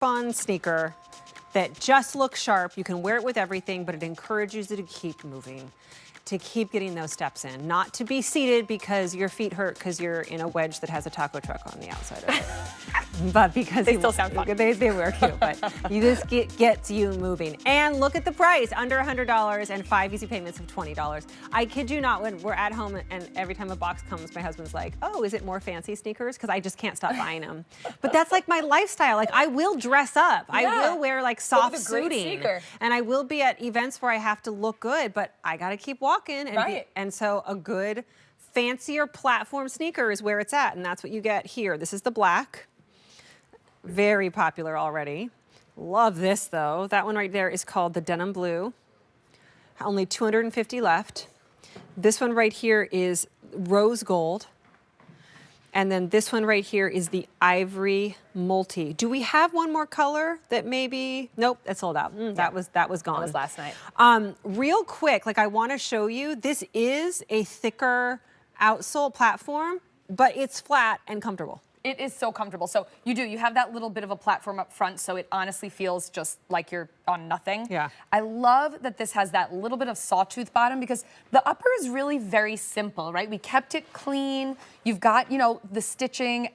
fun sneaker that just looks sharp. You can wear it with everything, but it encourages you to keep moving, to keep getting those steps in, not to be seated because your feet hurt because you're in a wedge that has a taco truck on the outside of it. But because they still sound fun. They were cute, but you just gets you moving. And look at the price, under $100 and 5 easy payments of $20. I kid you not, when we're at home and every time a box comes, my husband's like, oh, is it more fancy sneakers? Because I just can't stop buying them. But that's like my lifestyle. Like I will dress up. Yeah. I will wear like soft suiting. And I will be at events where I have to look good, but I gotta keep walking. And, and so a good, fancier platform sneaker is where it's at. And that's what you get here. This is the black. Very popular already. Love this though. That one right there is called the denim blue. Only 250 left. This one right here is rose gold. And then this one right here is the ivory multi. Do we have one more color that maybe, nope, that's sold out. That was gone. That was last night. Real quick, like I wanna show you, this is a thicker outsole platform, but it's flat and comfortable. It is so comfortable. So you have that little bit of a platform up front, so it honestly feels just like you're on nothing. Yeah. I love that this has that little bit of sawtooth bottom because the upper is really very simple, right? We kept it clean. You've got, the stitching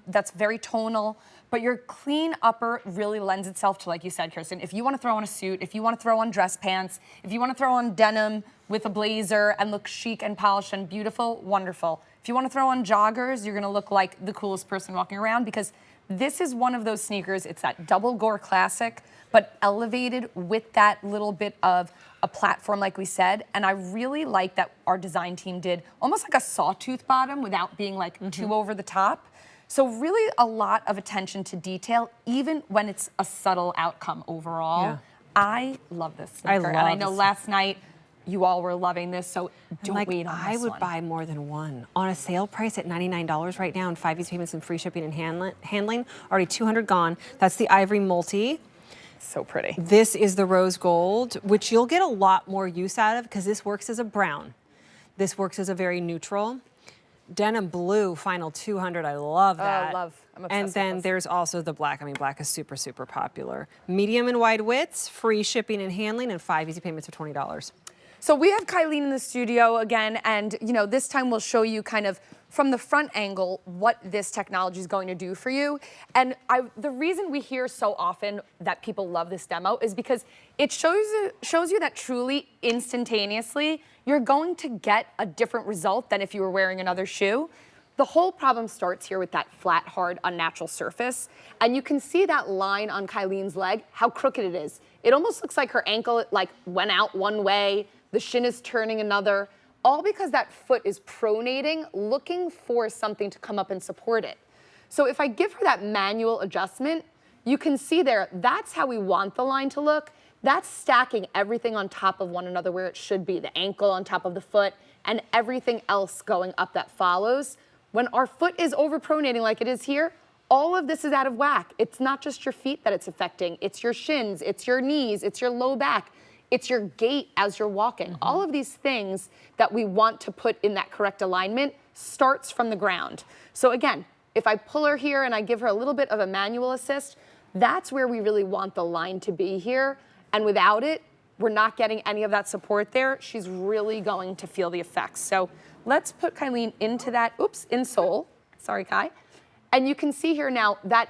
that's very tonal, but your clean upper really lends itself to, like you said, Kirsten, if you want to throw on a suit, if you want to throw on dress pants, if you want to throw on denim with a blazer and look chic and polished and beautiful, wonderful. If you want to throw on joggers, you're going to look like the coolest person walking around because this is one of those sneakers. It's that double gore classic, but elevated with that little bit of a platform, like we said. And I really like that our design team did almost like a sawtooth bottom without being like too over the top. So really a lot of attention to detail, even when it's a subtle outcome overall. Yeah. I love this sneaker. And I know last night, you all were loving this, so don't wait on this one. I would buy more than one. On a sale price at $99 right now and 5 easy payments and free shipping and handling, already 200 gone. That's the ivory multi. So pretty. This is the rose gold, which you'll get a lot more use out of because this works as a brown. This works as a very neutral. Denim blue, final 200, I love that. I'm obsessed and then there's also the black. I mean, black is super, super popular. Medium and wide widths, free shipping and handling, and 5 easy payments of $20. So we have Kylie in the studio again, and this time we'll show you kind of from the front angle what this technology is going to do for you. And the reason we hear so often that people love this demo is because it shows you that truly instantaneously you're going to get a different result than if you were wearing another shoe. The whole problem starts here with that flat, hard, unnatural surface. And you can see that line on Kylene's leg, how crooked it is. It almost looks like her ankle went out one way, the shin is turning another, all because that foot is pronating, looking for something to come up and support it. So if I give her that manual adjustment, you can see there, that's how we want the line to look. That's stacking everything on top of one another where it should be, the ankle on top of the foot and everything else going up that follows. When our foot is overpronating like it is here, all of this is out of whack. It's not just your feet that it's affecting, it's your shins, it's your knees, it's your low back. It's your gait as you're walking. All of these things that we want to put in that correct alignment starts from the ground. So again, if I pull her here and I give her a little bit of a manual assist, that's where we really want the line to be here. And without it, we're not getting any of that support there. She's really going to feel the effects. So let's put Kylie into that, insole. Sorry, Kai. And you can see here now that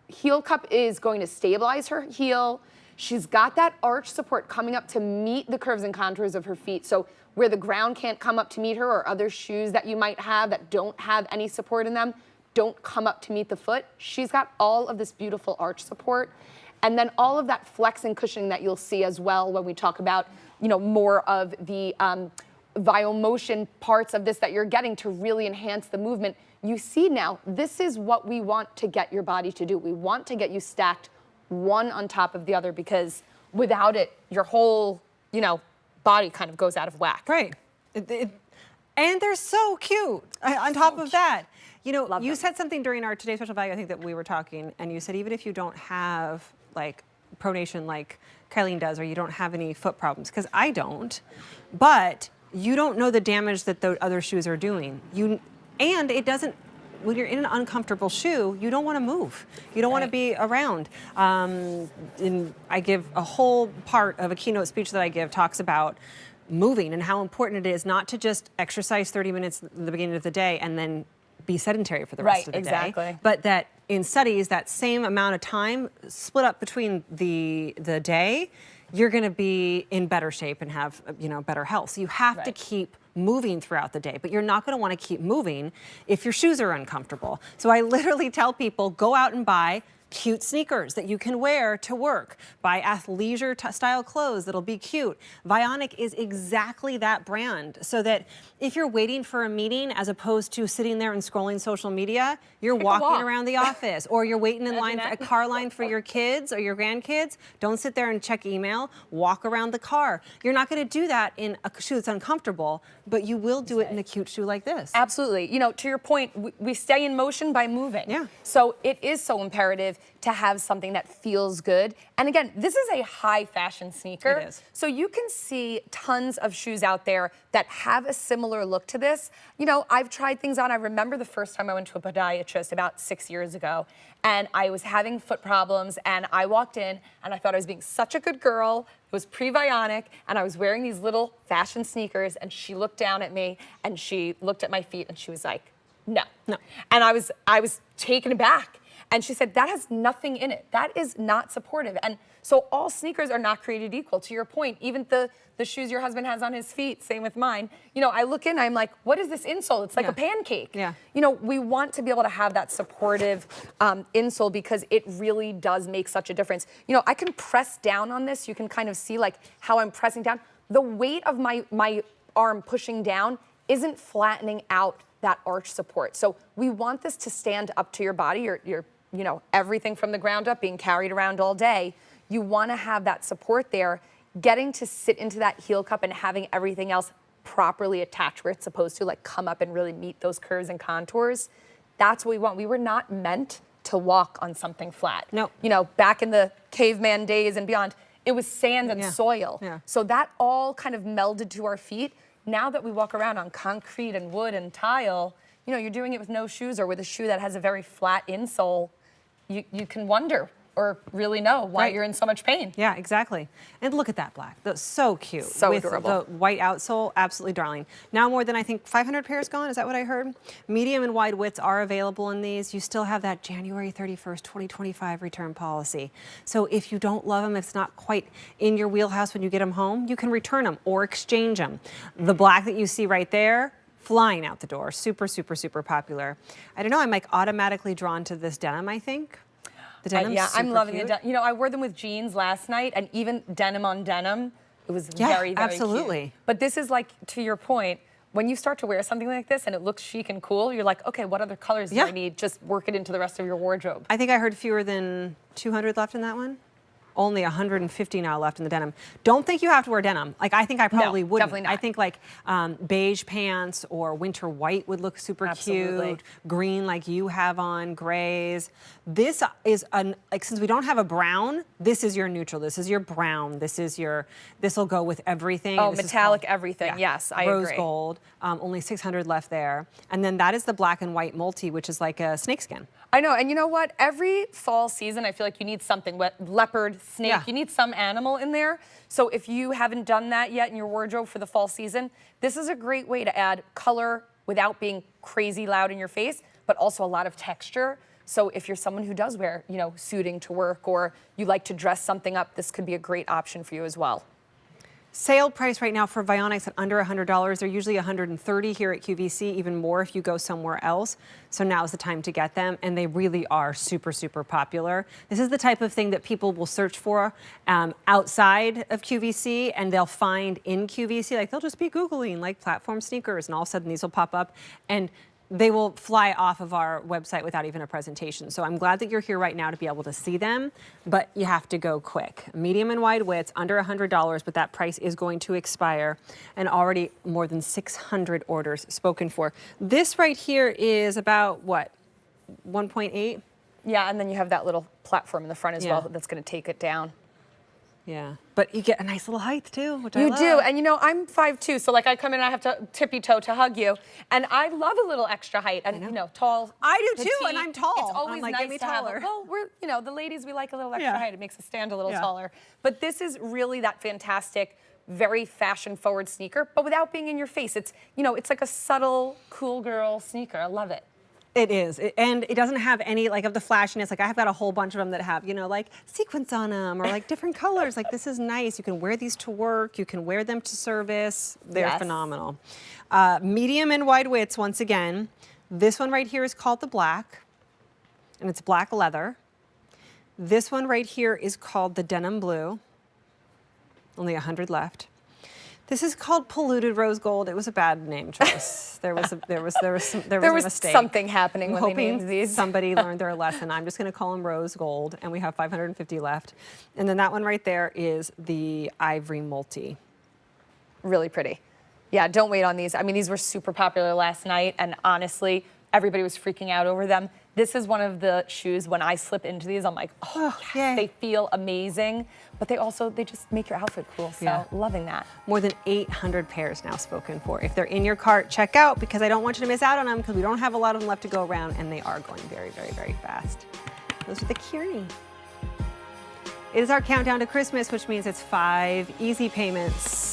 heel cup is going to stabilize her heel. She's got that arch support coming up to meet the curves and contours of her feet. So where the ground can't come up to meet her or other shoes that you might have that don't have any support in them don't come up to meet the foot, she's got all of this beautiful arch support. And then all of that flex and cushioning that you'll see as well when we talk about, more of the Viomotion parts of this that you're getting to really enhance the movement. You see now, this is what we want to get your body to do. We want to get you stacked one on top of the other because without it, your whole, body kind of goes out of whack. Right. And they're so cute. On top of that, you said something during our Today Special Value, I think that we were talking, and you said even if you don't have pronation like Kylie does, or you don't have any foot problems, because I don't, but you don't know the damage that the other shoes are doing. And it doesn't when you're in an uncomfortable shoe, you don't want to move. You don't want to be around. And I give a whole part of a keynote speech that I give talks about moving and how important it is not to just exercise 30 minutes at the beginning of the day and then be sedentary for the rest of the day. But that in studies, that same amount of time split up between the day, you're going to be in better shape and have better health. So you have to keep moving throughout the day, but you're not going to want to keep moving if your shoes are uncomfortable. So I literally tell people, go out and buy cute sneakers that you can wear to work. Buy athleisure style clothes that'll be cute. Vionic is exactly that brand, so that if you're waiting for a meeting as opposed to sitting there and scrolling social media, you're walking around the office, or you're waiting in line for a car line for your kids or your grandkids. Don't sit there and check email. Walk around the car. You're not going to do that in a shoe that's uncomfortable, but you will do it in a cute shoe like this. Absolutely. To your point, we stay in motion by moving. Yeah. So it is so imperative to have something that feels good. And again, this is a high fashion sneaker. It is. So you can see tons of shoes out there that have a similar look to this. I've tried things on. I remember the first time I went to a podiatrist about 6 years ago, and I was having foot problems, and I walked in and I thought I was being such a good girl. It was pre-Vionic, and I was wearing these little fashion sneakers, and she looked down at me and she looked at my feet and she was like, no. And I was taken aback. And she said, that has nothing in it. That is not supportive. And so all sneakers are not created equal. To your point, even the shoes your husband has on his feet, same with mine. I look in, I'm like, what is this insole? It's like a pancake. Yeah. We want to be able to have that supportive insole because it really does make such a difference. I can press down on this. You can kind of see like how I'm pressing down. The weight of my arm pushing down isn't flattening out that arch support. So we want this to stand up to your body. Your everything from the ground up being carried around all day. You want to have that support there. Getting to sit into that heel cup and having everything else properly attached where it's supposed to, like come up and really meet those curves and contours. That's what we want. We were not meant to walk on something flat. No. Back in the caveman days and beyond, it was sand and soil. Yeah. So that all kind of melded to our feet. Now that we walk around on concrete and wood and tile, you're doing it with no shoes or with a shoe that has a very flat insole. You can wonder or really know why you're in so much pain. Yeah, exactly. And look at that black. That's so cute. So with adorable. The white outsole, absolutely darling. Now more than I think 500 pairs gone, is that what I heard? Medium and wide widths are available in these. You still have that January 31st, 2025 return policy. So if you don't love them, if it's not quite in your wheelhouse when you get them home, you can return them or exchange them. The black that you see right there, flying out the door. Super, super, super popular. I don't know, I'm like automatically drawn to this denim, I think. The denim's super I'm loving cute. it. I wore them with jeans last night, and even denim on denim, it was very, very absolutely. cute. But this is like, to your point, when you start to wear something like this and it looks chic and cool, you're like, okay, what other colors do I need? Just work it into the rest of your wardrobe. I think I heard fewer than 200 left in that one. Only 150 now left in the denim. Don't think you have to wear denim. Like, I think I probably wouldn't. Definitely not. I think like beige pants or winter white would look super cute. Green like you have on, grays. This is, since we don't have a brown, this is your neutral. This is your brown. This will go with everything. Oh, metallic everything. Yes, I agree. Rose gold. Only 600 left there. And then that is the black and white multi, which is like a snakeskin. I know, and you know what? Every fall season, I feel like you need something. Leopard, snake, you need some animal in there. So if you haven't done that yet in your wardrobe for the fall season, this is a great way to add color without being crazy loud in your face, but also a lot of texture. So if you're someone who does wear, suiting to work, or you like to dress something up, this could be a great option for you as well. Sale price right now for Vionics at under $100. They're usually $130 here at QVC, even more if you go somewhere else. So now's the time to get them, and they really are super, super popular. This is the type of thing that people will search for outside of QVC, and they'll find in QVC. Like, they'll just be Googling like platform sneakers, and all of a sudden these will pop up, and they will fly off of our website without even a presentation. So I'm glad that you're here right now to be able to see them, but you have to go quick. Medium and wide widths, under $100, but that price is going to expire, and already more than 600 orders spoken for. This right here is about, what, 1.8? Yeah, and then you have that little platform in the front as well that's going to take it down. Yeah, but you get a nice little height too, which I You love. do, and you know, I'm 5'2", so like I come in and I have to tippy-toe to hug you, and I love a little extra height, and you know, tall. I do too, petite. and I'm tall. It's I'm always like, nice get me to have. taller. Well, we're, you know, the ladies, we like a little extra Yeah. height. It makes us stand a little Yeah. taller. But this is really that fantastic, very fashion-forward sneaker, but without being in your face. It's, you know, it's like a subtle, cool girl sneaker. I love it. It is, and it doesn't have any like of the flashiness. Like I have got a whole bunch of them that have, you know, like sequins on them or like different colors. Like this is nice. You can wear these to work. You can wear them to service. They're Yes. phenomenal. Medium and wide widths once again. This one right here is called the black, and it's black leather. This one right here is called the denim blue. Only 100 left. This is called polluted rose gold. It was a bad name choice. There was a mistake. Something happening I'm when they hoping named these. somebody learned their lesson. I'm just going to call them rose gold, and we have 550 left. And then that one right there is the ivory multi. Really pretty. Yeah, don't wait on these. I mean, these were super popular last night, and honestly, everybody was freaking out over them. This is one of the shoes, when I slip into these, I'm like, oh, yes, yay. they feel amazing, but they just make your outfit cool, so Yeah. loving that. More than 800 pairs now spoken for. If they're in your cart, check out, because I don't want you to miss out on them, because we don't have a lot of them left to go around, and they are going very, very, very fast. Those are the Kearny. It is our countdown to Christmas, which means it's 5 easy payments.